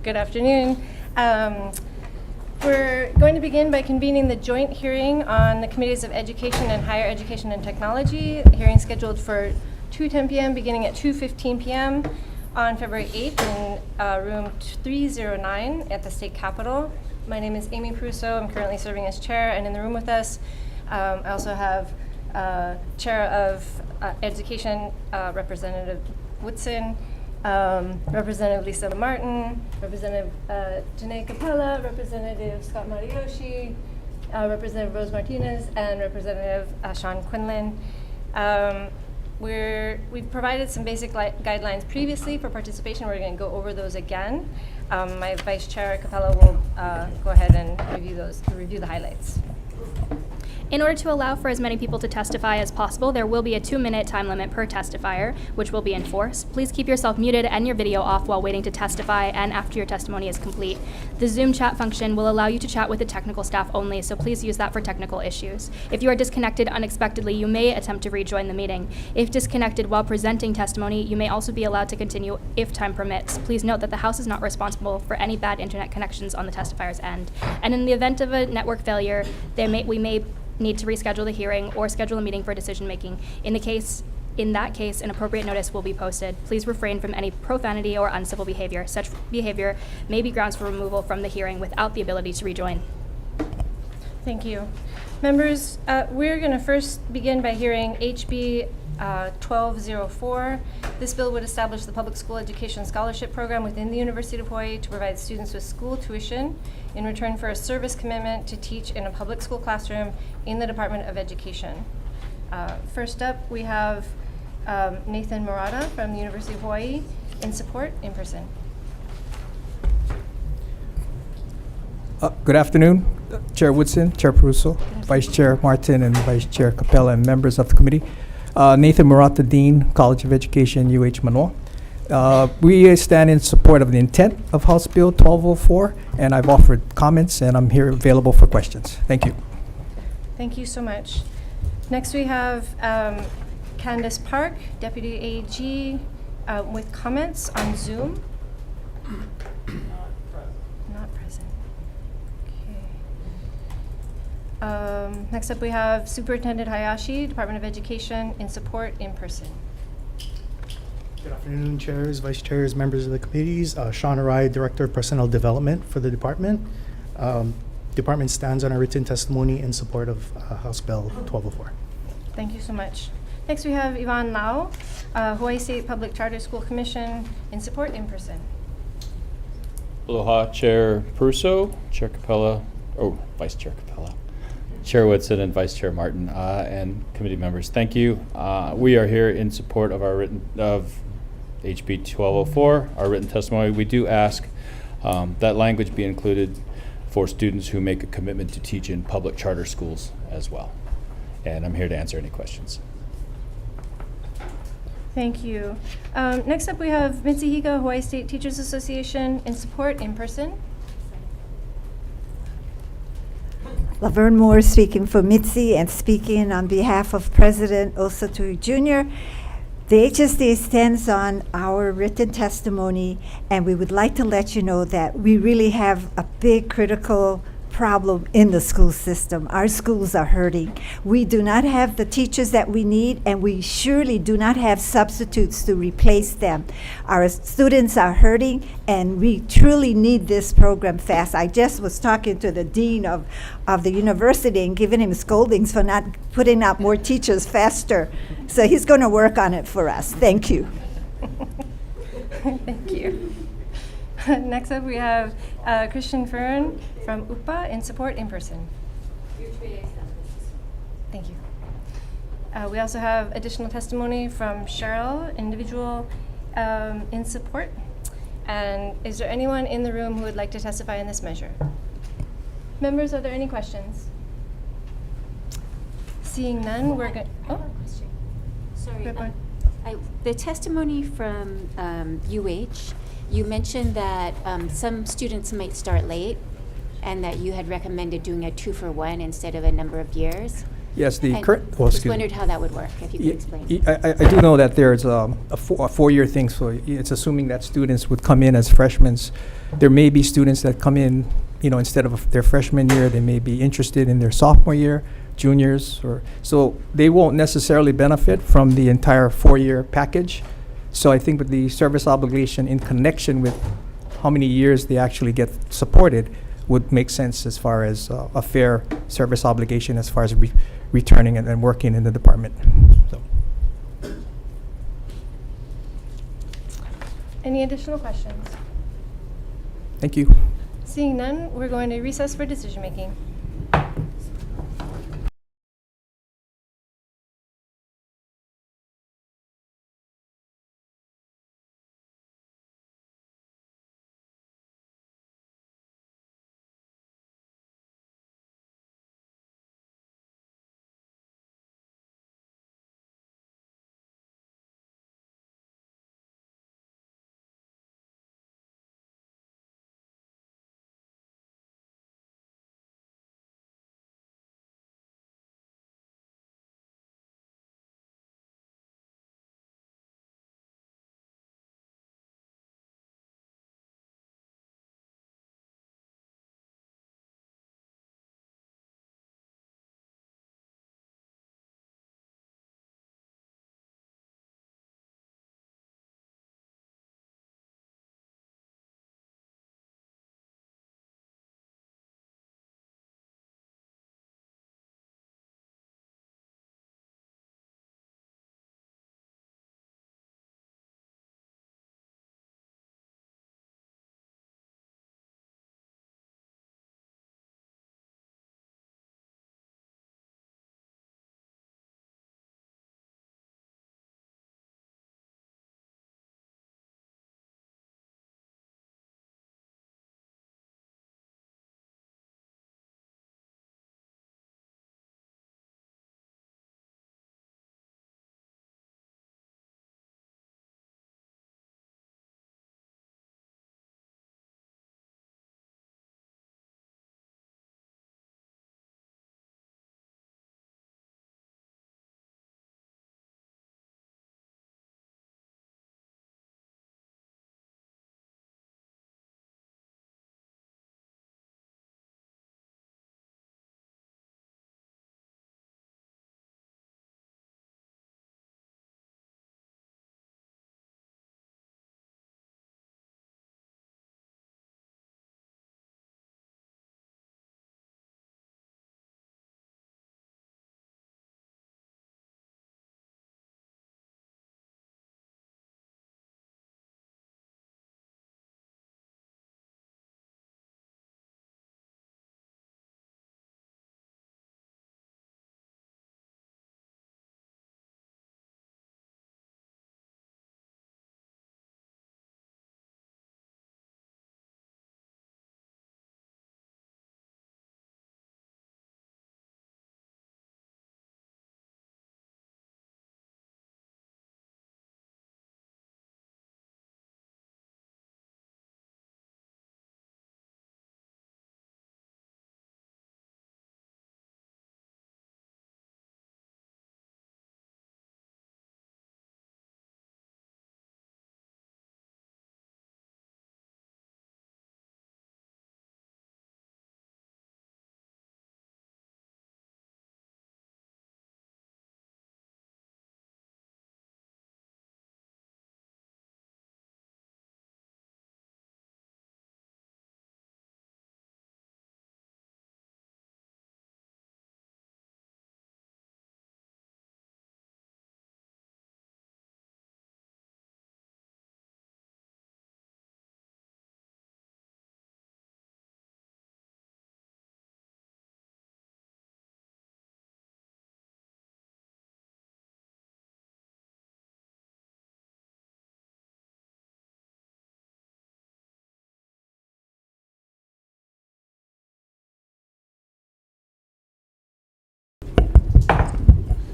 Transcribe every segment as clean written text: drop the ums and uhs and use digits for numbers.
Good afternoon. We're going to begin by convening the joint hearing on the Committees of Education and Higher Education and Technology. The hearing scheduled for 2:10 p.m. beginning at 2:15 p.m. on February 8th in room 309 at the State Capitol. My name is Amy Prusso. I'm currently serving as chair, and in the room with us, I also have Chair of Education, Representative Woodson, Representative Lisa Martin, Representative Janae Capella, Representative Scott Mariyoshi, Representative Rose Martinez, and Representative Sean Quinlan. We've provided some basic guidelines previously for participation. We're going to go over those again. My Vice Chair Capella will go ahead and review the highlights. In order to allow for as many people to testify as possible, there will be a 2-minute time limit per testifier, which will be enforced. Please keep yourself muted and your video off while waiting to testify and after your testimony is complete. The Zoom chat function will allow you to chat with the technical staff only, so please use that for technical issues. If you are disconnected unexpectedly, you may attempt to rejoin the meeting. If disconnected while presenting testimony, you may also be allowed to continue if time permits. Please note that the House is not responsible for any bad internet connections on the testifier's end. And in the event of a network failure, we may need to reschedule the hearing or schedule a meeting for decision making. In that case, an appropriate notice will be posted. Please refrain from any profanity or uncivil behavior. Such behavior may be grounds for removal from the hearing without the ability to rejoin. Thank you. Members, we're going to first begin by hearing HB 1204. This bill would establish the Public School Education Scholarship Program within the University of Hawaii to provide students with school tuition in return for a service commitment to teach in a public school classroom in the Department of Education. First up, we have Nathan Murata from the University of Hawaii in support in person. Good afternoon, Chair Woodson, Chair Prusso, Vice Chair Martin, and Vice Chair Capella, and members of the committee. Nathan Murata, Dean, College of Education, UH Manoa. We stand in support of the intent of House Bill 1204, and I've offered comments, and I'm here available for questions. Thank you. Thank you so much. Next we have Candace Park, Deputy AG, with comments on Zoom. Not present. Okay. Next up we have Superintendent Hayashi, Department of Education, in support in person. Good afternoon, chairs, vice chairs, members of the committees. Sean Arai, Director of Personnel Development for the department. Department stands on a written testimony in support of House Bill 1204. Thank you so much. Next we have Yvonne Lau, Hawaii State Public Charter School Commission, in support in person. Aloha, Chair Prusso, Chair Capella, Vice Chair Capella, Chair Woodson, and Vice Chair Martin, and committee members. Thank you. We are here in support of HB 1204, our written testimony. We do ask that language be included for students who make a commitment to teach in public charter schools as well. And I'm here to answer any questions. Thank you. Next up we have Mitzi Higa, Hawaii State Teachers Association, in support in person. Laverne Moore speaking for Mitzi and speaking on behalf of President Osatui Jr. The HSDA stands on our written testimony, and we would like to let you know that we really have a big critical problem in the school system. Our schools are hurting. We do not have the teachers that we need, and we surely do not have substitutes to replace them. Our students are hurting, and we truly need this program fast. I just was talking to the dean of the university and giving him scoldings for not putting out more teachers faster. So he's going to work on it for us. Thank you. Thank you. Next up we have Christian Fern from UPA, in support in person. Thank you. We also have additional testimony from Cheryl, individual, in support. And is there anyone in the room who would like to testify in this measure? Members, are there any questions? Seeing none, we're going. I have a question. Sorry. Go ahead. The testimony from UH, you mentioned that some students might start late and that you had recommended doing a 2-for-1 instead of a number of years. Yes, the I current, oh, just excuse me. wondered how that would work, if you could Ye- explain. I do know that there's a four-year thing, so it's assuming that students would come in as freshmen. There may be students that come in, instead of their freshman year, they may be interested in their sophomore year, juniors, so they won't necessarily benefit from the entire four-year package. So I think with the service obligation in connection with how many years they actually get supported would make sense as far as a fair service obligation as far as returning and working in the department. So. Any additional questions? Thank you. Seeing none, we're going to recess for decision-making.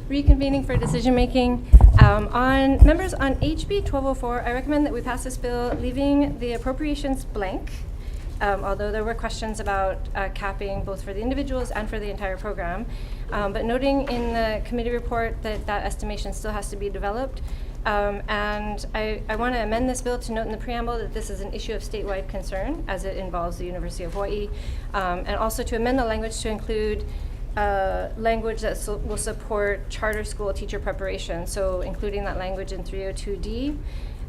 Reconvening for decision-making. Members, on HB 1204, I recommend that we pass this bill leaving the appropriations blank although there were questions about capping both for the individuals and for the entire program. But noting in the committee report that that estimation still has to be developed. And I want to amend this bill to note in the preamble that this is an issue of statewide concern as it involves the University of Hawaii, and also to amend the language to include language that will support charter school teacher preparation, so including that language in 302D.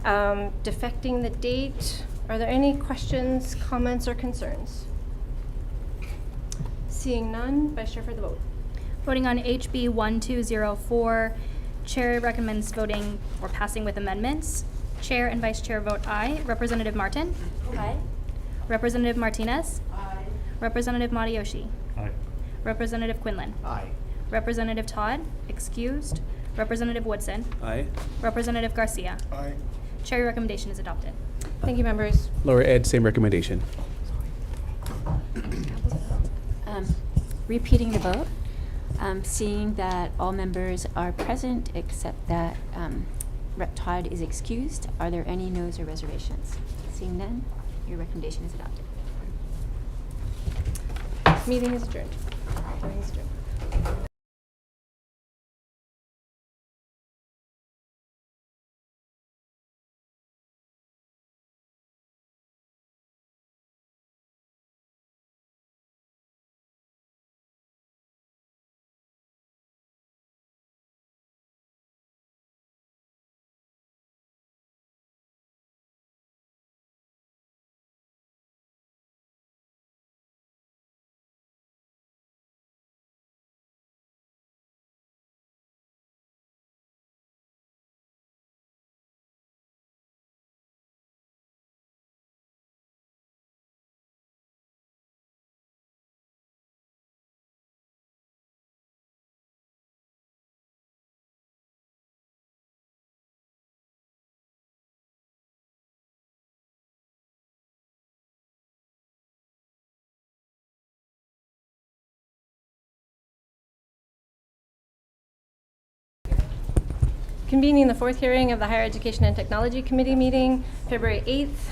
Defecting the date, are there any questions, comments, or concerns? Seeing none, Vice Chair for the vote. Voting on HB 1204, Chair recommends voting or passing with amendments. Chair and Vice Chair vote aye. Representative Martin? Aye. Representative Martinez? Aye. Representative Matayoshi? Aye. Representative Quinlan? Aye. Representative Todd? Excused. Representative Woodson? Aye. Representative Garcia? Aye. Chair, your recommendation is adopted. Thank you, members. Lower Ed, same recommendation. Repeating the vote, seeing that all members are present except that Rep. Todd is excused, are there any noes or reservations? Seeing none, your recommendation is adopted. Meeting is adjourned. Meeting is adjourned. Convening the fourth hearing of the Higher Education and Technology Committee meeting, February 8th,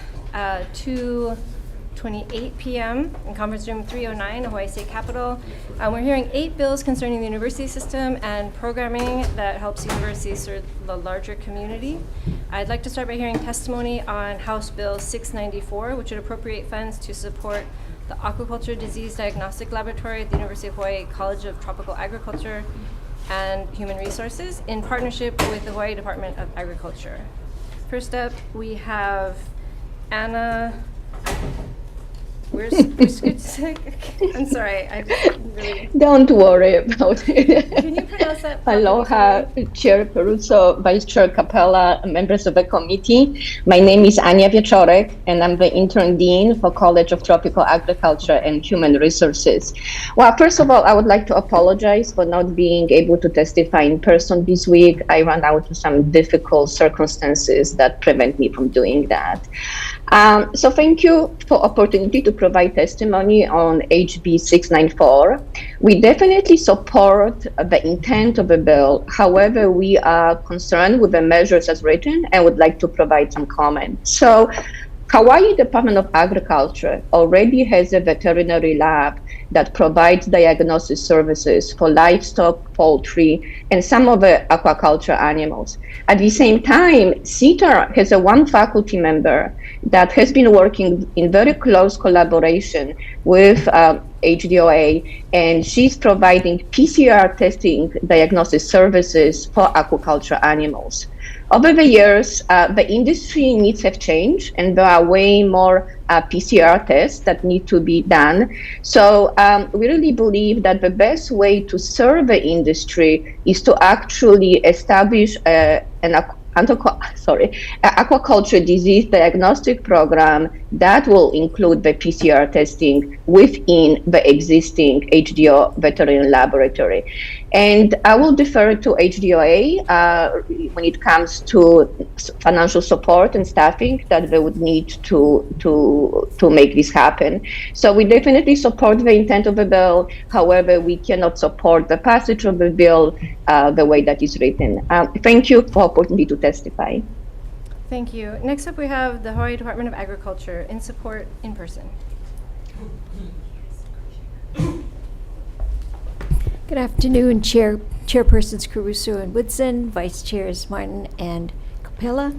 2:28 p.m. in Conference Room 309, Hawaii State Capitol. We're hearing 8 bills concerning the university system and programming that helps universities serve the larger community. I'd like to start by hearing testimony on House Bill 694, which would appropriate funds to support the Aquaculture Disease Diagnostic Laboratory at the University of Hawaii College of Tropical Agriculture and Human Resources in partnership with the Hawaii Department of Agriculture. First up, we have Anna. Where's I'm sorry, I just really. Don't worry about it. Can you pronounce that? Aloha, Chair Peruso, Vice Chair Capella, members of the committee. My name is Anya Wieczorek, and I'm the Interim Dean for College of Tropical Agriculture and Human Resources. Well, first of all, I would like to apologize for not being able to testify in person this week. I ran out of some difficult circumstances that prevent me from doing that. So thank you for opportunity to provide testimony on HB 694. We definitely support the intent of the bill. However, we are concerned with the measures as written and would like to provide some comment. So Hawaii Department of Agriculture already has a veterinary lab that provides diagnosis services for livestock, poultry, and some of the aquaculture animals. At the same time, CETAR has a one faculty member that has been working in very close collaboration with HDOA, and she's providing PCR testing diagnosis services for aquaculture animals. Over the years, the industry needs have changed, and there are way more PCR tests that need to be done. So we really believe that the best way to serve the industry is to actually establish an aquaculture disease diagnostic program that will include the PCR testing within the existing HDO veterinary laboratory. And I will defer to HDOA when it comes to financial support and staffing that they would need to make this happen. So we definitely support the intent of the bill. However, we cannot support the passage of the bill the way that is written. Thank you for the opportunity to testify. Thank you. Next up, we have the Hawaii Department of Agriculture in support in person. Good afternoon, Chairpersons Caruso and Woodson, Vice Chairs Martin and Capella,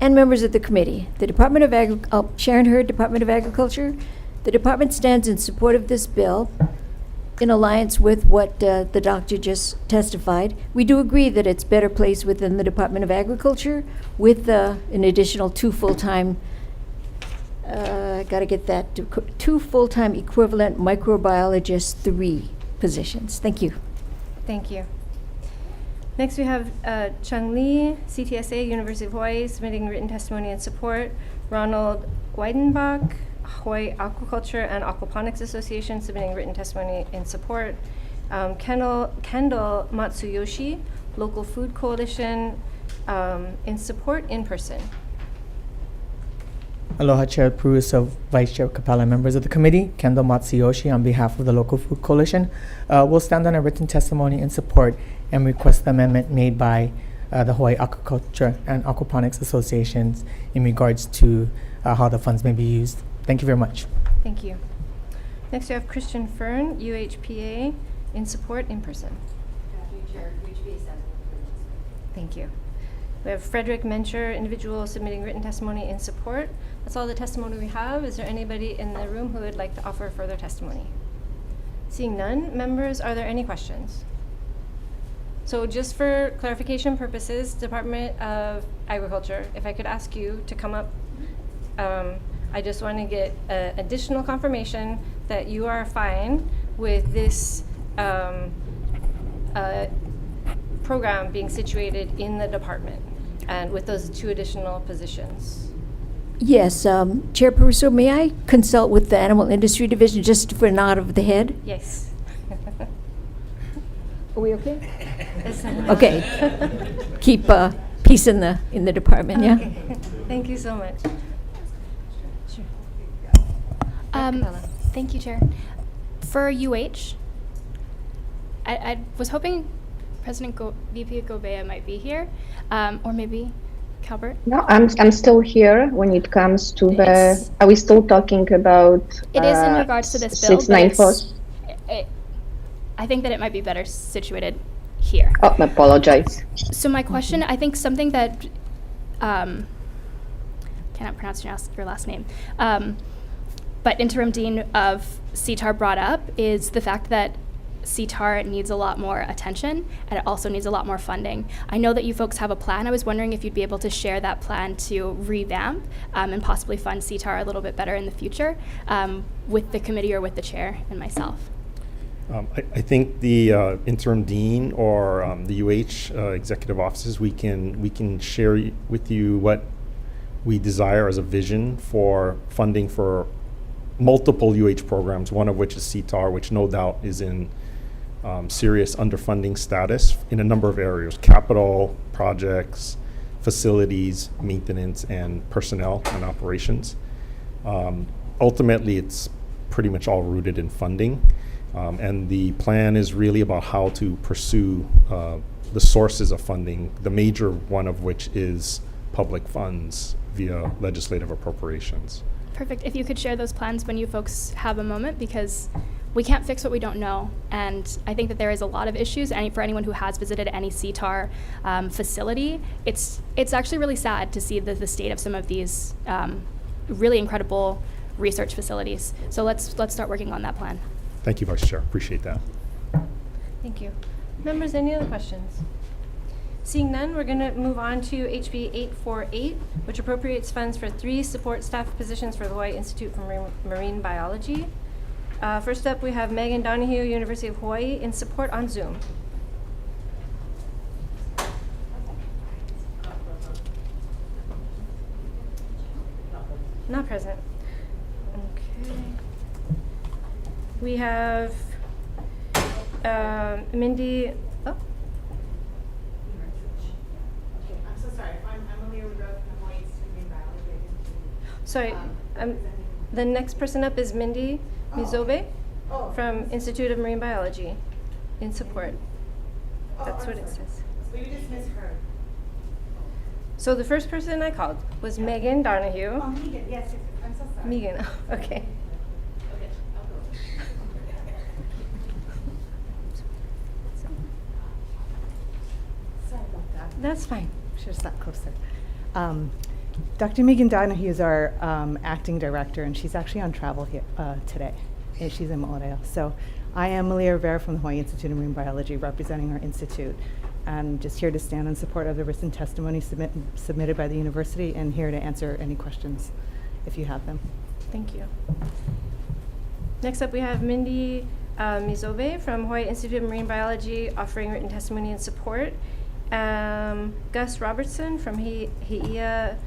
and members of the committee. The Department of Sharon Hurd, Department of Agriculture. The department stands in support of this bill in alliance with what the doctor just testified. We do agree that it's better placed within the Department of Agriculture with an additional 2 full-time, gotta get that, 2 full-time equivalent microbiologists, 3 positions. Thank you. Thank you. Next, we have Chung Lee, CTSA, University of Hawaii, submitting written testimony in support. Ronald Weidenbach, Hawaii Aquaculture and Aquaponics Association, submitting written testimony in support. Kendall Matsuyoshi, Local Food Coalition, in support in person. Aloha, Chair Peruso, Vice Chair Capella, members of the committee. Kendall Matsuyoshi on behalf of the Local Food Coalition. Will stand on a written testimony in support and request the amendment made by the Hawaii Aquaculture and Aquaponics Associations in regards to how the funds may be used. Thank you very much. Thank you. Next, we have Christian Fern, UHPA, in support in person. Thank you. We have Frederick Mencher, individual, submitting written testimony in support. That's all the testimony we have. Is there anybody in the room who would like to offer further testimony? Seeing none, members, are there any questions? So just for clarification purposes, Department of Agriculture, if I could ask you to come up, I just want to get additional confirmation that you are fine with this program being situated in the department and with those 2 additional positions. Yes, Chair Peruso, may I consult with the Animal Industry Division just for a nod of the head? Yes. Are we okay? Yes. Okay. Keep peace in the department, yeah? Okay. Thank you so much. Sure. Thank you, Chair. For UH, I was hoping President VP Gobea might be here, or maybe Calbert. No, I'm still here when it comes to the. It's- Are we still talking about? It is in regards to this bill, but 694. I think that it might be better situated here. Oh, I apologize. So my question, I think something that, cannot pronounce your last name, but Interim Dean of CTAR brought up is the fact that CTAR needs a lot more attention and it also needs a lot more funding. I know that you folks have a plan. I was wondering if you'd be able to share that plan to revamp and possibly fund CTAR a little bit better in the future with the committee or with the chair and myself. I think the interim dean or the UH executive offices, we can share with you what we desire as a vision for funding for multiple UH programs, one of which is CTAR, which no doubt is in serious underfunding status in a number of areas: capital, projects, facilities, maintenance, and personnel and operations. Ultimately, it's pretty much all rooted in funding. And the plan is really about how to pursue the sources of funding, the major one of which is public funds via legislative appropriations. Perfect. If you could share those plans when you folks have a moment, because we can't fix what we don't know. And I think that there is a lot of issues. And for anyone who has visited any CTAR facility, it's actually really sad to see the state of some of these really incredible research facilities. So let's start working on that plan. Thank you, Vice Chair. Appreciate that. Thank you. Members, any other questions? Seeing none, we're going to move on to HB 848, which appropriates funds for 3 support staff positions for the Hawaii Institute for Marine Biology. First up, we have Megan Donahue, University of Hawaii, in support on Zoom. Not present. Okay. We have Mindy. Oh. I'm so sorry. I'm Emily Rudolph from Hawaii Institute of Marine Biology. Sorry. The next person up is Mindy Mizobe from Institute of Marine Biology in support. That's what it says. So you just misheard. So the first person I called was Megan Donahue. Oh, Megan. Yes. I'm so sorry. Megan. Okay. That's fine. Should have sat closer. Dr. Megan Donahue is our acting director, and she's actually on travel here today. And she's in Mo'olelo. So I am Malia Rivera from the Hawaii Institute of Marine Biology, representing our institute. I'm just here to stand in support of the written testimony submitted by the university, and here to answer any questions if you have them. Thank you. Next up, we have Mindy Mizobe from Hawaii Institute of Marine Biology offering written testimony and support. Gus Robertson from Heia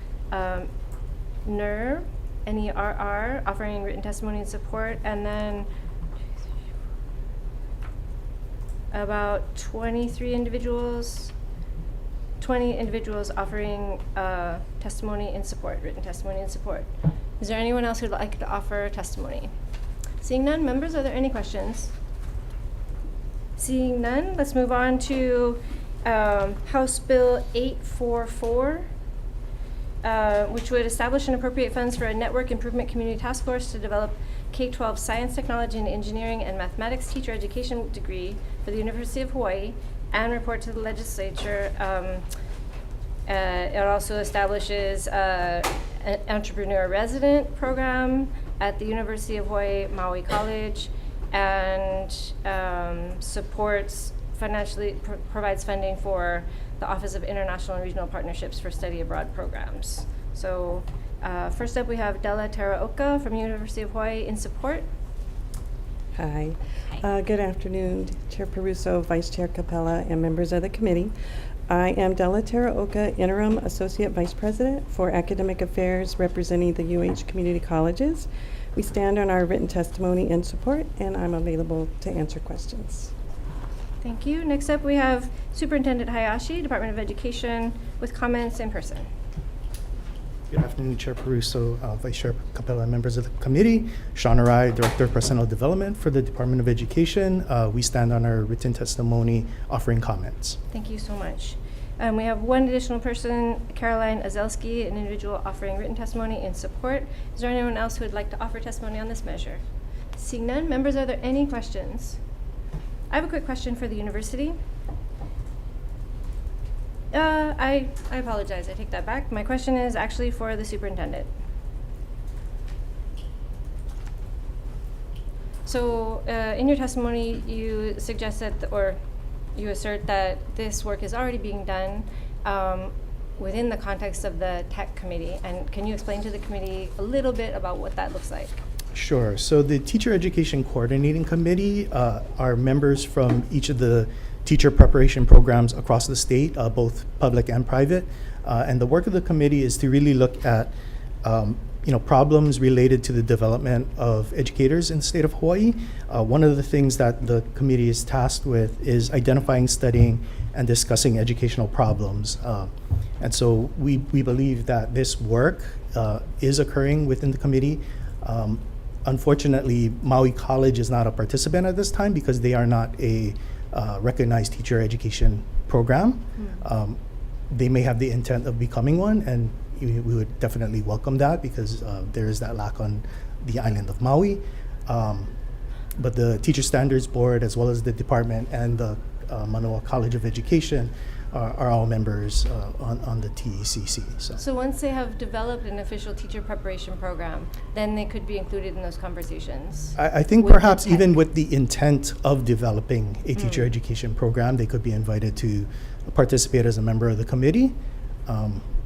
NERR, N-E-R-R, offering written testimony and support. And then about 20 individuals offering testimony and support, written testimony and support. Is there anyone else who'd like to offer testimony? Seeing none, members, are there any questions? Seeing none, let's move on to House Bill 844, which would establish and appropriate funds for a network improvement community task force to develop K-12 science, technology, and engineering and mathematics teacher education degree for the University of Hawaii, and report to the legislature. It also establishes an entrepreneur resident program at the University of Hawaii Maui College, and provides funding for the Office of International and Regional Partnerships for Study Abroad programs. So first up, we have Della Teraoka from University of Hawaii in support. Hi. Good afternoon, Chair Peruso, Vice Chair Capella, and members of the committee. I am Della Teraoka, Interim Associate Vice President for Academic Affairs representing the UH Community Colleges. We stand on our written testimony in support, and I'm available to answer questions. Thank you. Next up, we have Superintendent Hayashi, Department of Education, with comments in person. Good afternoon, Chair Peruso, Vice Chair Capella, and members of the committee. Sean Arai, Director of Personnel Development for the Department of Education. We stand on our written testimony offering comments. Thank you so much. We have one additional person, Caroline Azelski, an individual offering written testimony in support. Is there anyone else who would like to offer testimony on this measure? Seeing none, members, are there any questions? I have a quick question for the university. I apologize, I take that back. My question is actually for the superintendent. So in your testimony, you suggest that, or you assert that this work is already being done within the context of the tech committee. And can you explain to the committee a little bit about what that looks like? Sure. So the Teacher Education Coordinating Committee are members from each of the teacher preparation programs across the state, both public and private. And the work of the committee is to really look at problems related to the development of educators in the state of Hawaii. One of the things that the committee is tasked with is identifying, studying, and discussing educational problems. And so we believe that this work is occurring within the committee. Unfortunately, Maui College is not a participant at this time because they are not a recognized teacher education program. They may have the intent of becoming one, and we would definitely welcome that because there is that lack on the island of Maui. But the Teacher Standards Board, as well as the department and the Manoa College of Education, are all members on the TECC. So once they have developed an official teacher preparation program, then they could be included in those conversations? I think perhaps even with the intent of developing a teacher education program, they could be invited to participate as a member of the committee.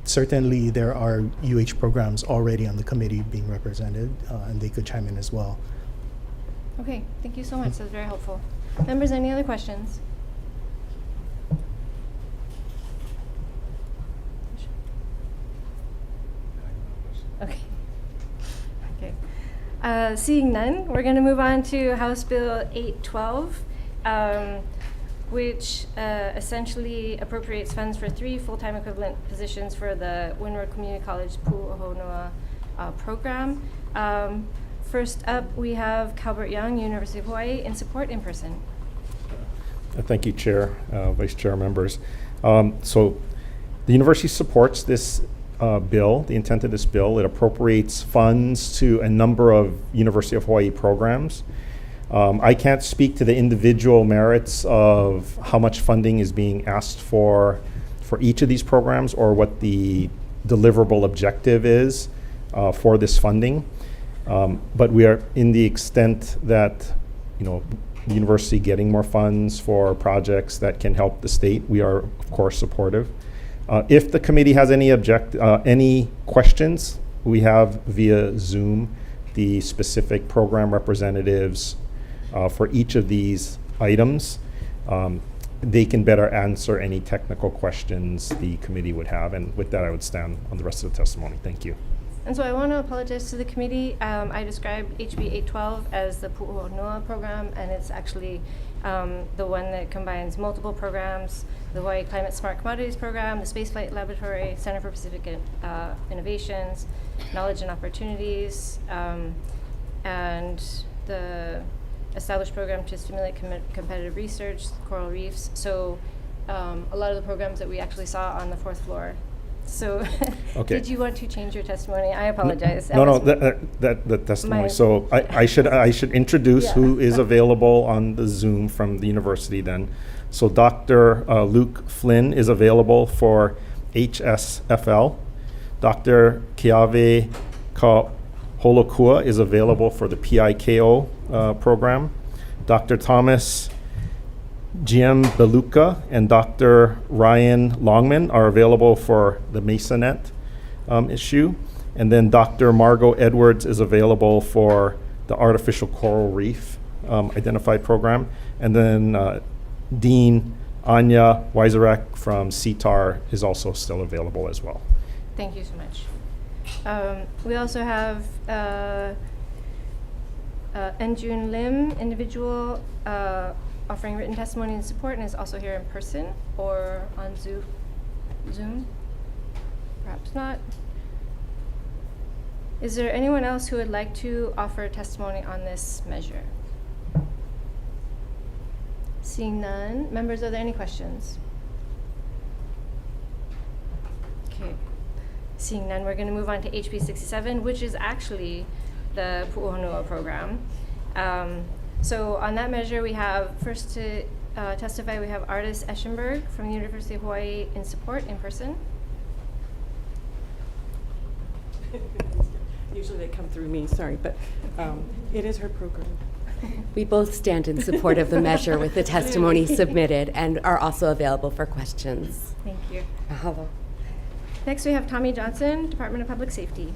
Certainly there are UH programs already on the committee being represented, and they could chime in as well. Okay, thank you so much. That's very helpful. Members, any other questions? Okay. Okay. Seeing none, we're going to move on to House Bill 812, which essentially appropriates funds for 3 full-time equivalent positions for the Windward Community College Pu'uhonoa program. First up, we have Calbert Young, University of Hawaii, in support in person. Thank you, Chair, Vice Chair, members. So the university supports this bill, the intent of this bill. It appropriates funds to a number of University of Hawaii programs. I can't speak to the individual merits of how much funding is being asked for for each of these programs or what the deliverable objective is for this funding. But we are, in the extent that, the university getting more funds for projects that can help the state, we are of course supportive. If the committee has any questions, we have via Zoom the specific program representatives for each of these items. They can better answer any technical questions the committee would have. And with that, I would stand on the rest of the testimony. Thank you. And so I want to apologize to the committee. I described HB 812 as the Pu'uhonua program, and it's actually the one that combines multiple programs: the Hawaii Climate Smart Commodities Program, the Spaceflight Laboratory, Center for Pacific Innovations, Knowledge and Opportunities, and the established program to stimulate competitive research, coral reefs. So a lot of the programs that we actually saw on the fourth floor. So Okay. did you want to change your testimony? I apologize. No, that testimony. my- So I should introduce Yeah. who is available on the Zoom from the university then. So Dr. Luke Flynn is available for HSFL. Dr. Keawe Holokua is available for the PIKO program. Dr. Thomas Giambeluca and Dr. Ryan Longman are available for the Mesonet issue. And then Dr. Margot Edwards is available for the Artificial Coral Reef Identified Program. And then Dean Anya Weiserek from CTAR is also still available as well. Thank you so much. We also have Enjun Lim, individual offering written testimony and support, and is also here in person or on Zoom. Perhaps not. Is there anyone else who would like to offer testimony on this measure? Seeing none. Members, are there any questions? Okay. Seeing none, we're going to move on to HB 67, which is actually the Pu'uhonua program. So on that measure, we have first to testify, we have Artis Eschenberg from the University of Hawaii in support in person. Usually they come through me, sorry, but it is her program. We both stand in support of the measure with the testimony submitted and are also available for questions. Thank you. Mahalo. Next, we have Tommy Johnson, Department of Public Safety.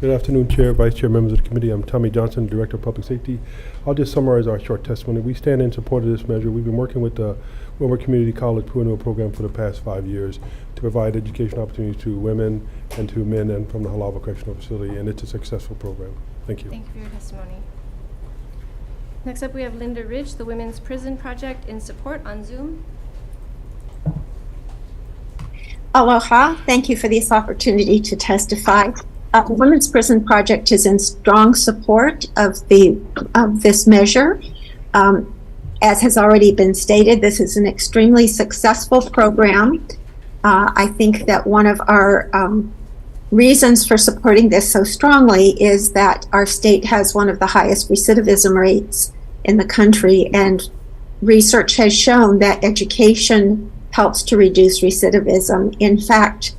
Good afternoon, Chair, Vice Chair, members of the committee. I'm Tommy Johnson, Director of Public Safety. I'll just summarize our short testimony. We stand in support of this measure. We've been working with the Wilmer Community College Pu'uhonua program for the past 5 years to provide education opportunities to women and to men and from the Halawa Correctional Facility, and it's a successful program. Thank you. Thank you for your testimony. Next up, we have Linda Ridge, the Women's Prison Project in support on Zoom. Aloha. Thank you for this opportunity to testify. The Women's Prison Project is in strong support of this measure. As has already been stated, this is an extremely successful program. I think that one of our reasons for supporting this so strongly is that our state has one of the highest recidivism rates in the country, and research has shown that education helps to reduce recidivism. In fact,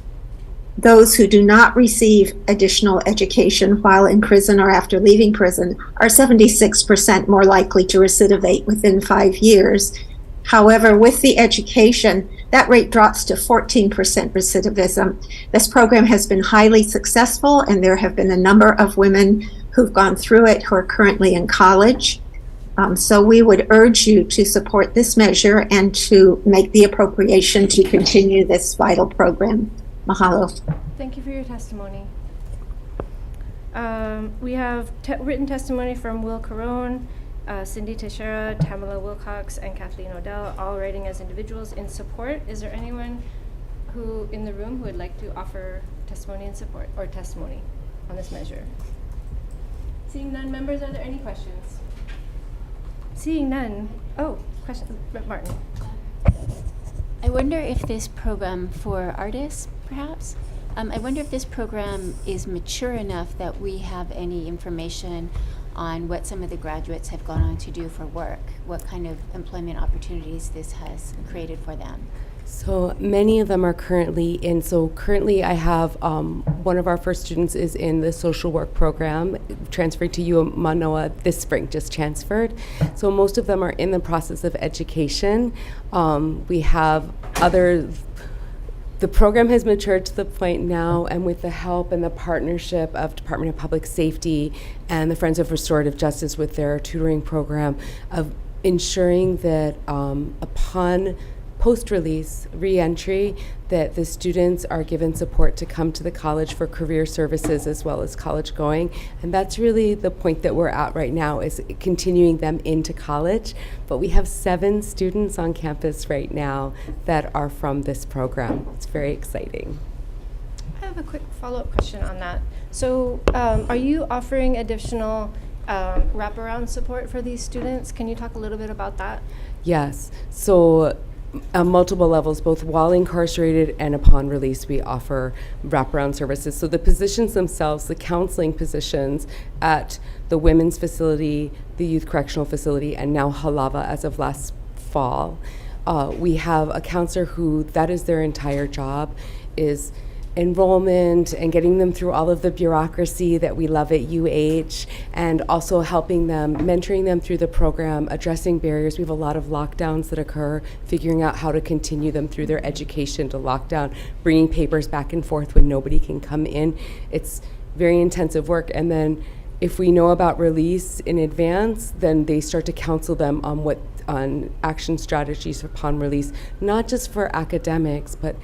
those who do not receive additional education while in prison or after leaving prison are 76% more likely to recidivate within 5 years. However, with the education, that rate drops to 14% recidivism. This program has been highly successful, and there have been a number of women who've gone through it who are currently in college. So we would urge you to support this measure and to make the appropriation to continue this vital program. Mahalo. Thank you for your testimony. We have written testimony from Will Carone, Cindy Teixeira, Tamala Wilcox, and Kathleen Odell, all writing as individuals in support. Is there anyone who in the room who would like to offer testimony in support or testimony on this measure? Seeing none, members, are there any questions? Seeing none. Oh, question, Martin. I wonder if this program for artists, perhaps, I wonder if this program is mature enough that we have any information on what some of the graduates have gone on to do for work, what kind of employment opportunities this has created for them? So many of them are currently currently I have one of our first students is in the social work program, transferring to UM Manoa this spring, just transferred. So most of them are in the process of education. We have the program has matured to the point now, and with the help and the partnership of Department of Public Safety and the Friends of Restorative Justice with their tutoring program, of ensuring that upon post-release re-entry, that the students are given support to come to the college for career services as well as college going. And that's really the point that we're at right now, is continuing them into college. But we have 7 students on campus right now that are from this program. It's very exciting. I have a quick follow-up question on that. So are you offering additional wraparound support for these students? Can you talk a little bit about that? Yes. So on multiple levels, both while incarcerated and upon release, we offer wraparound services. So the positions themselves, the counseling positions at the women's facility, the youth correctional facility, and now Halava as of last fall, we have a counselor who that is their entire job, is enrollment and getting them through all of the bureaucracy that we love at UH, and also helping them, mentoring them through the program, addressing barriers. We have a lot of lockdowns that occur, figuring out how to continue them through their education to lockdown, bringing papers back and forth when nobody can come in. It's very intensive work. And then if we know about release in advance, then they start to counsel them on action strategies upon release, not just for academics, but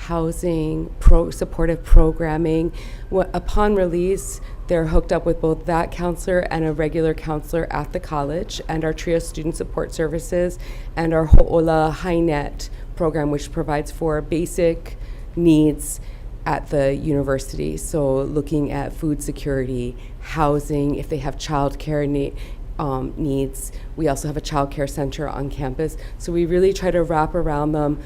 housing, supportive programming. Upon release, they're hooked up with both that counselor and a regular counselor at the college, and our TRIO student support services, and our Ho'ola HiNet program, which provides for basic needs at the university. So looking at food security, housing, if they have childcare needs. We also have a childcare center on campus. So we really try to wrap around them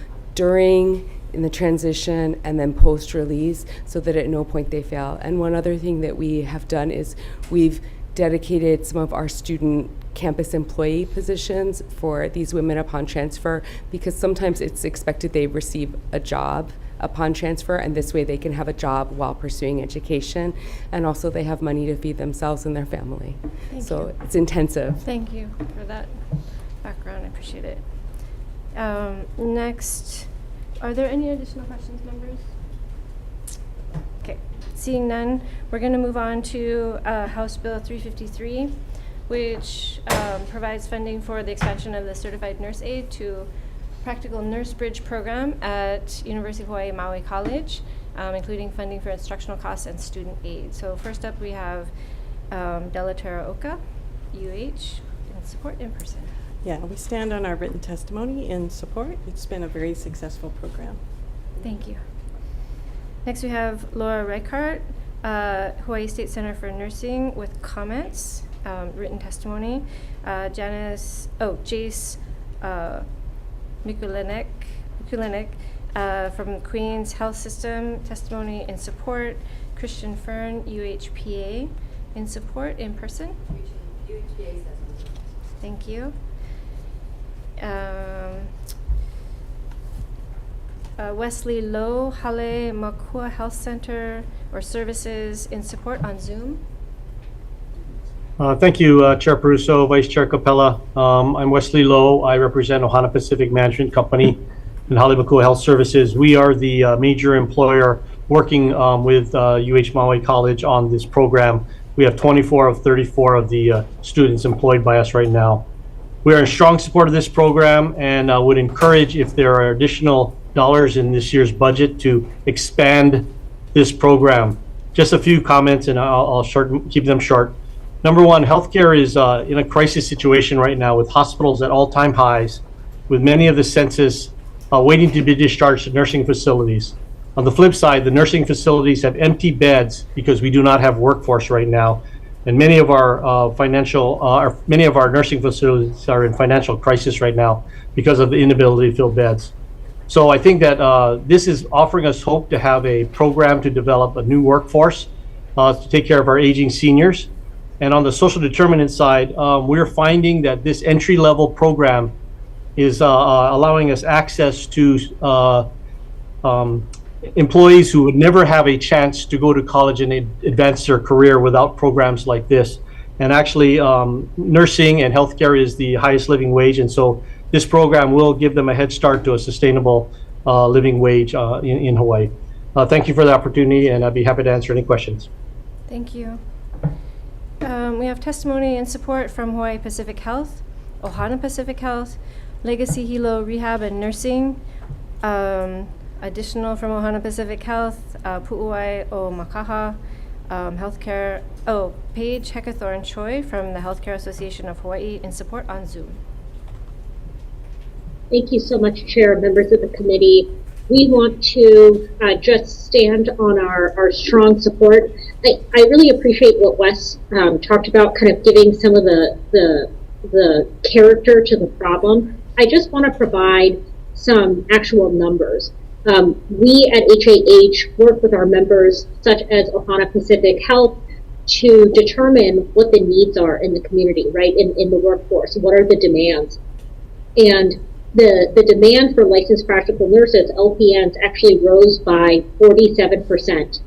in the transition and then post-release, so that at no point they fail. And one other thing that we have done is we've dedicated some of our student campus employee positions for these women upon transfer, because sometimes it's expected they receive a job upon transfer, and this way they can have a job while pursuing education, and also they have money to feed themselves and their family. So it's intensive. Thank you for that background. I appreciate it. Next, are there any additional questions, members? Okay, seeing none, we're going to move on to House Bill 353, which provides funding for the expansion of the certified nurse aide to practical nurse bridge program at University of Hawaii Maui College, including funding for instructional costs and student aid. So first up, we have Delatera Oka, UH, in support in person. Yeah, we stand on our written testimony in support. It's been a very successful program. Thank you. Next, we have Laura Reichart, Hawaii State Center for Nursing, with comments, written testimony. Jace Mikulinek from Queens Health System, testimony in support. Christian Fern, UHPA, in support in person. Thank you. Wesley Lowe, Hale Makua Health Center or Services, in support on Zoom. Thank you, Chair Peruso, Vice Chair Capella. I'm Wesley Lowe. I represent Ohana Pacific Management Company and Hale Makua Health Services. We are the major employer working with UH Maui College on this program. We have 24 of 34 of the students employed by us right now. We are in strong support of this program, and would encourage, if there are additional dollars in this year's budget, to expand this program. Just a few comments, and I'll keep them short. Number one, healthcare is in a crisis situation right now, with hospitals at all-time highs, with many of the census waiting to be discharged to nursing facilities. On the flip side, the nursing facilities have empty beds because we do not have workforce right now. And many of our many of our nursing facilities are in financial crisis right now because of the inability to fill beds. So I think that this is offering us hope to have a program to develop a new workforce to take care of our aging seniors. And on the social determinant side, we're finding that this entry-level program is allowing us access to employees who would never have a chance to go to college and advance their career without programs like this. And actually, nursing and healthcare is the highest living wage, and so this program will give them a head start to a sustainable living wage in Hawaii. Thank you for the opportunity, and I'd be happy to answer any questions. Thank you. We have testimony and support from Hawaii Pacific Health, Ohana Pacific Health, Legacy Hilo Rehab and Nursing, additional from Ohana Pacific Health, Pu'uai o Makaha, Healthcare, Paige Heckathorn Choi from the Healthcare Association of Hawaii in support on Zoom. Thank you so much, Chair, members of the committee. We want to just stand on our strong support. I really appreciate what Wes talked about, kind of giving some of the character to the problem. I just want to provide some actual numbers. We at HAH work with our members, such as Ohana Pacific Health, to determine what the needs are in the community, right, in the workforce. What are the demands? And the demand for licensed practical nurses, LPNs, actually rose by 47%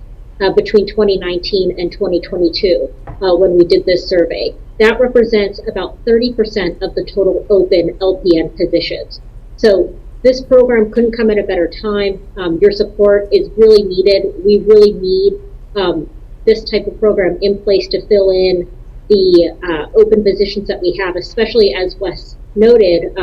between 2019 and 2022 when we did this survey. That represents about 30% of the total open LPN positions. So this program couldn't come at a better time. Your support is really needed. We really need this type of program in place to fill in the open positions that we have, especially as Wes noted,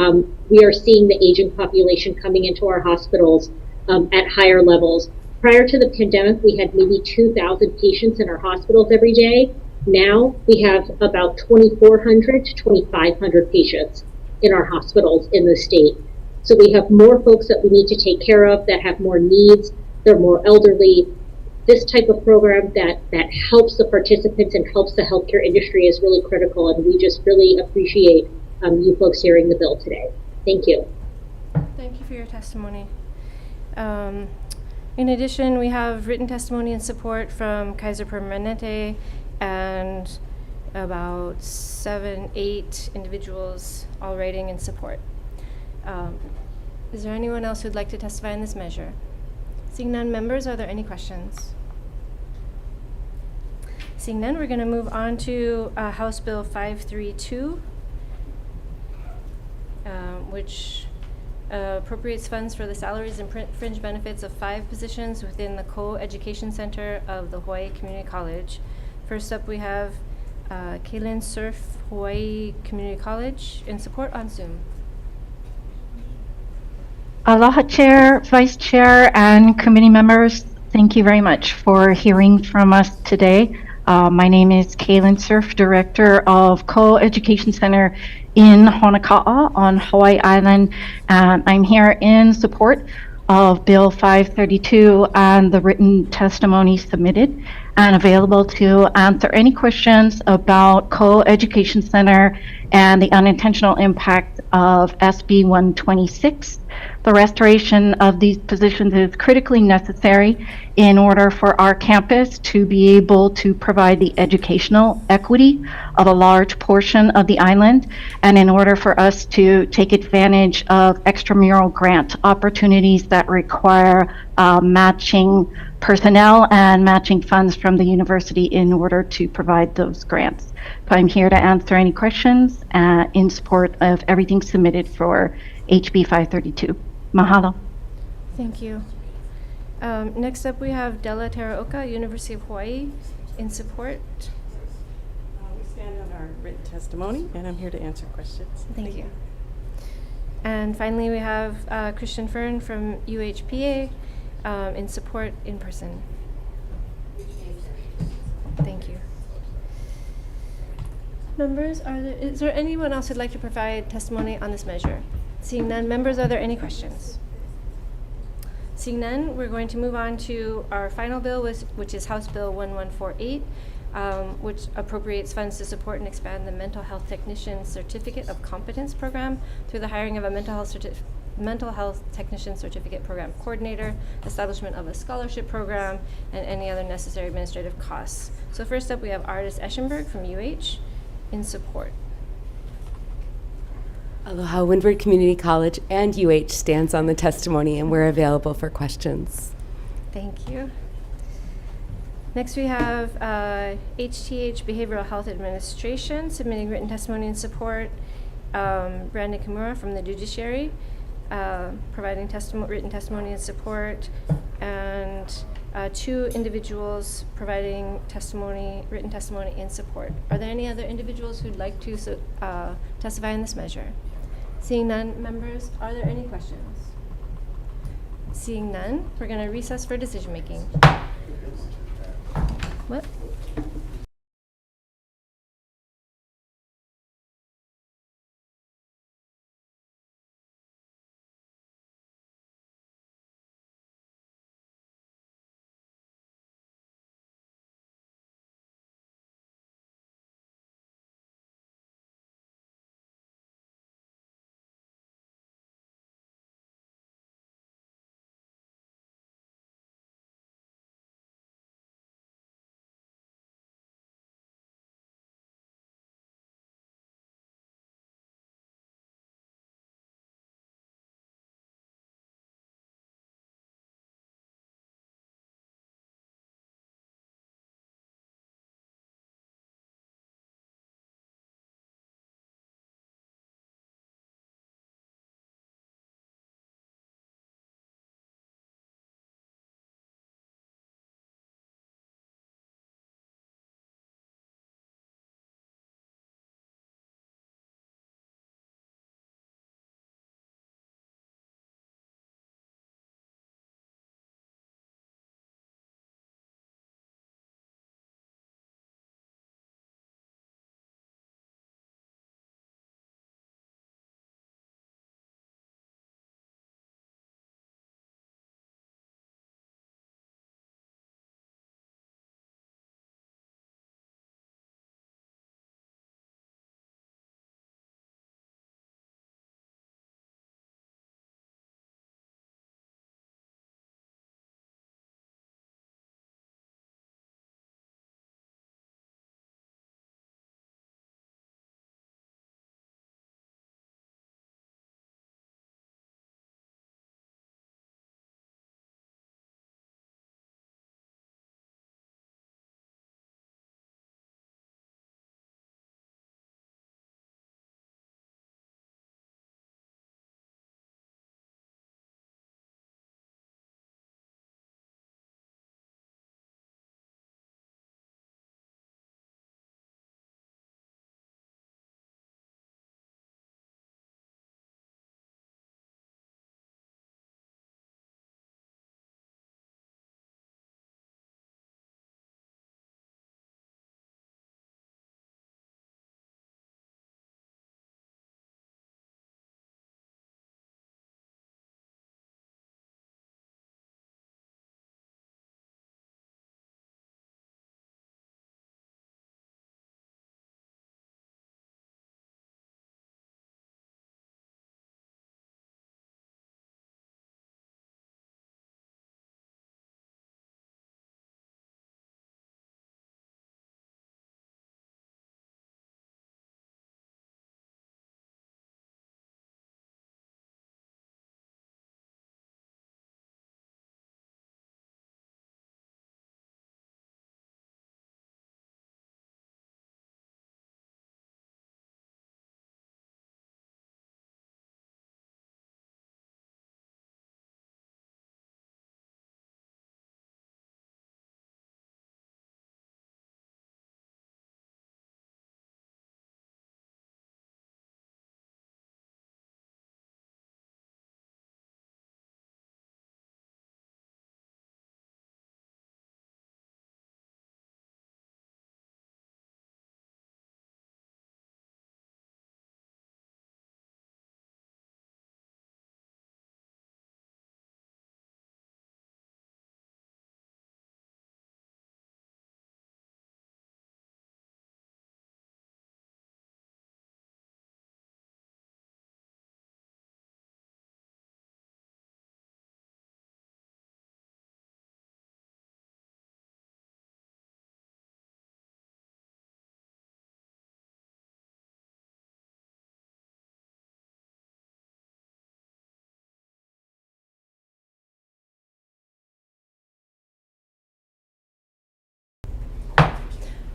we are seeing the aging population coming into our hospitals at higher levels. Prior to the pandemic, we had maybe 2,000 patients in our hospitals every day. Now we have about 2,400 to 2,500 patients in our hospitals in the state. So we have more folks that we need to take care of that have more needs. They're more elderly. This type of program that helps the participants and helps the healthcare industry is really critical, and we just really appreciate you folks hearing the bill today. Thank you. Thank you for your testimony. In addition, we have written testimony and support from Kaiser Permanente and about 7-8 individuals all writing in support. Is there anyone else who'd like to testify on this measure? Seeing none, members, are there any questions? Seeing none, we're going to move on to House Bill 532. Which appropriates funds for the salaries and fringe benefits of 5 positions within the Co-Education Center of the Hawaii Community College. First up, we have Kaylin Surf, Hawaii Community College, in support on Zoom. Aloha Chair, Vice Chair, and committee members. Thank you very much for hearing from us today. My name is Kaylin Surf, Director of Co-Education Center in Honoka'a on Hawaii Island, and I'm here in support of Bill 532 and the written testimony submitted and available to answer any questions about Co-Education Center and the unintentional impact of SB 126. The restoration of these positions is critically necessary in order for our campus to be able to provide the educational equity of a large portion of the island, and in order for us to take advantage of extramural grant opportunities that require matching personnel and matching funds from the university in order to provide those grants. So I'm here to answer any questions in support of everything submitted for HB 532. Mahalo. Thank you. Next up, we have Della Teraoka, University of Hawaii, in support. We stand on our written testimony, and I'm here to answer questions. Thank you. And finally, we have Christian Fern from UHPA in support in person. Thank you. Members, is there anyone else who'd like to provide testimony on this measure? Seeing none, members, are there any questions? Seeing none, we're going to move on to our final bill, which is House Bill 1148, which appropriates funds to support and expand the Mental Health Technician Certificate of Competence program through the hiring of a mental mental health technician certificate program coordinator, establishment of a scholarship program, and any other necessary administrative costs. So first up, we have Artis Eschenberg from UH in support. Aloha Windward Community College and UH stands on the testimony, and we're available for questions. Thank you. Next, we have HTH Behavioral Health Administration submitting written testimony in support. Brandon Kimura from the Judiciary providing written testimony in support, and 2 individuals providing written testimony in support. Are there any other individuals who'd like to testify in this measure? Seeing none, members, are there any questions? Seeing none, we're going to recess for decision making. What?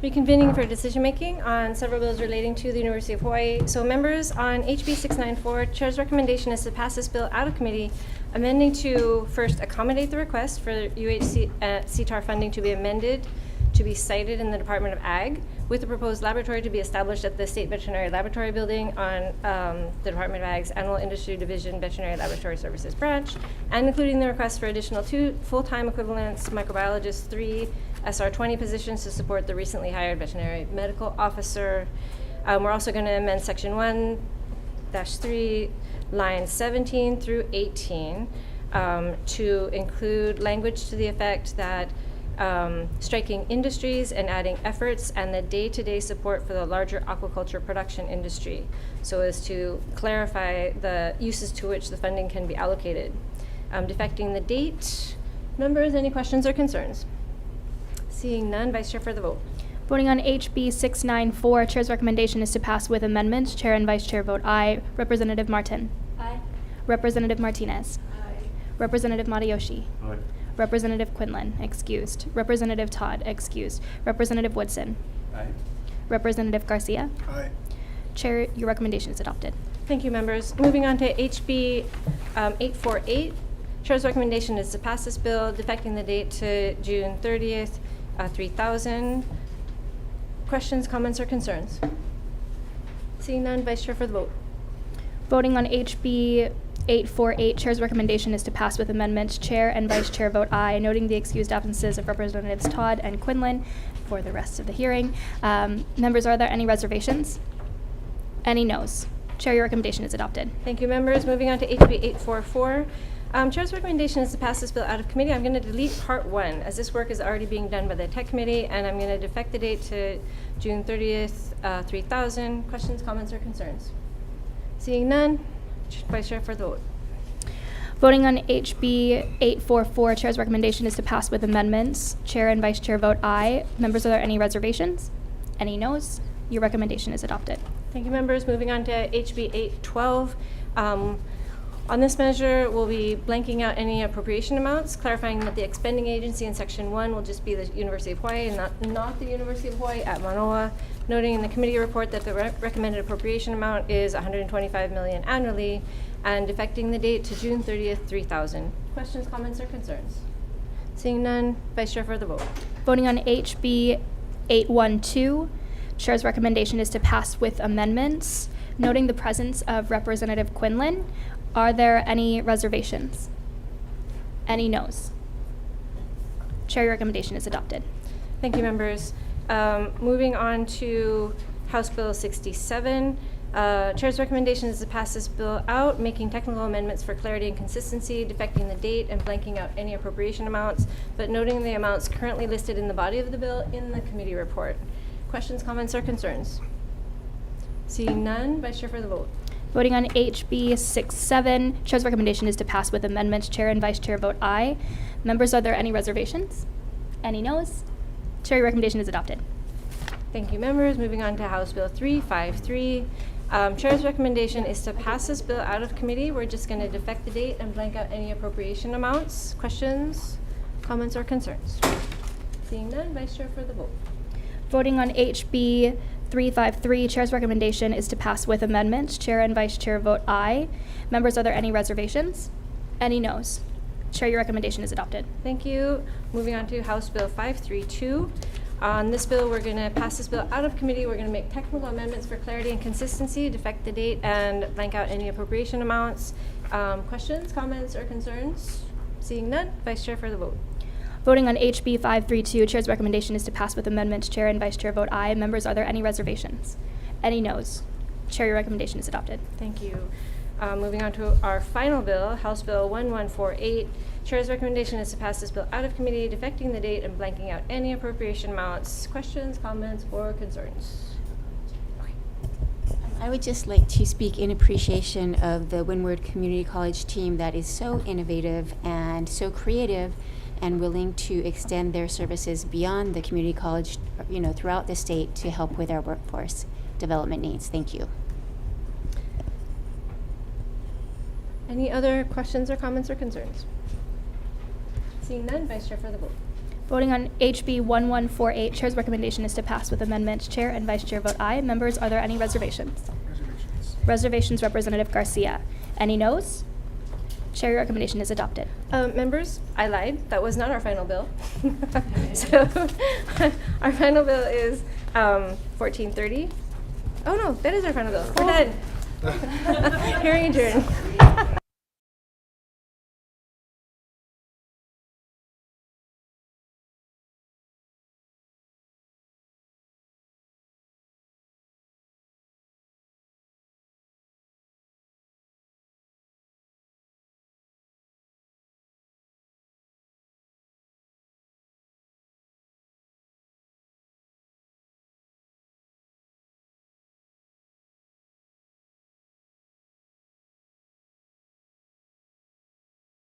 Reconvening for decision-making on several bills relating to the University of Hawaii. So members, on HB 694, Chair's recommendation is to pass this bill out of committee, amending to first accommodate the request for UHC CTAR funding to be amended to be cited in the Department of Ag, with the proposed laboratory to be established at the State Veterinary Laboratory Building on the Department of Ag's Animal Industry Division Veterinary Laboratory Services branch, and including the request for additional 2 full-time equivalents microbiologists, 3 SR20 positions to support the recently hired veterinary medical officer. We're also going to amend section 1-3, lines 17 through 18, to include language to the effect that striking industries and adding efforts and the day-to-day support for the larger aquaculture production industry, so as to clarify the uses to which the funding can be allocated. Defecting the date. Members, any questions or concerns? Seeing none, Vice Chair for the vote. Voting on HB 694, Chair's recommendation is to pass with amendments. Chair and Vice Chair vote aye. Representative Martin. Aye. Representative Martinez. Aye. Representative Matayoshi. Aye. Representative Quinlan, excused. Representative Todd, excused. Representative Woodson. Aye. Representative Garcia. Aye. Chair, your recommendation is adopted. Thank you, members. Moving on to HB 848. Chair's recommendation is to pass this bill, defecting the date to June 30th, 3000. Questions, comments, or concerns? Seeing none, Vice Chair for the vote. Voting on HB 848, Chair's recommendation is to pass with amendments. Chair and Vice Chair vote aye, noting the excused absences of Representatives Todd and Quinlan for the rest of the hearing. Members, are there any reservations? Any noes? Chair, your recommendation is adopted. Thank you, members. Moving on to HB 844. Chair's recommendation is to pass this bill out of committee. I'm going to delete part 1, as this work is already being done by the Tech Committee, and I'm going to defect the date to June 30th, 3000. Questions, comments, or concerns? Seeing none, Vice Chair for the vote. Voting on HB 844, Chair's recommendation is to pass with amendments. Chair and Vice Chair vote aye. Members, are there any reservations? Any noes? Your recommendation is adopted. Thank you, members. Moving on to HB 812. On this measure, we'll be blanking out any appropriation amounts, clarifying that the expending agency in Section 1 will just be the University of Hawaii and not the University of Hawaii at Manoa, noting in the committee report that the recommended appropriation amount is $125 million annually, and defecting the date to June 30th, 3000. Questions, comments, or concerns? Seeing none, Vice Chair for the vote. Voting on HB 812, Chair's recommendation is to pass with amendments. Noting the presence of Representative Quinlan, are there any reservations? Any noes? Chair, your recommendation is adopted. Thank you, members. Moving on to House Bill 67. Chair's recommendation is to pass this bill out, making technical amendments for clarity and consistency, defecting the date, and blanking out any appropriation amounts, but noting the amounts currently listed in the body of the bill in the committee report. Questions, comments, or concerns? Seeing none, Vice Chair for the vote. Voting on HB 67, Chair's recommendation is to pass with amendments. Chair and Vice Chair vote aye. Members, are there any reservations? Any noes? Chair, your recommendation is adopted. Thank you, members. Moving on to House Bill 353. Chair's recommendation is to pass this bill out of committee. We're just going to defect the date and blank out any appropriation amounts. Questions, comments, or concerns? Seeing none, Vice Chair for the vote. Voting on HB 353, Chair's recommendation is to pass with amendments. Chair and Vice Chair vote aye. Members, are there any reservations? Any noes? Chair, your recommendation is adopted. Thank you. Moving on to House Bill 532. On this bill, we're going to pass this bill out of committee. We're going to make technical amendments for clarity and consistency, defect the date, and blank out any appropriation amounts. Questions, comments, or concerns? Seeing none, Vice Chair for the vote. Voting on HB 532, Chair's recommendation is to pass with amendments. Chair and Vice Chair vote aye. Members, are there any reservations? Any noes? Chair, your recommendation is adopted. Thank you. Moving on to our final bill, House Bill 1148. Chair's recommendation is to pass this bill out of committee, defecting the date and blanking out any appropriation amounts. Questions, comments, or concerns? I would just like to speak in appreciation of the Windward Community College team that is so innovative and so creative and willing to extend their services beyond the community college, throughout the state to help with our workforce development needs. Thank you. Any other questions or comments or concerns? Seeing none, Vice Chair for the vote. Voting on HB 1148, Chair's recommendation is to pass with amendment. Chair and Vice Chair vote aye. Members, are there any reservations? Reservations, Representative Garcia. Any noes? Chair, your recommendation is adopted. Members, I lied. That was not our final bill. So our final bill is 1430. Oh no, that is our final bill. We're done. Hearing adjourned.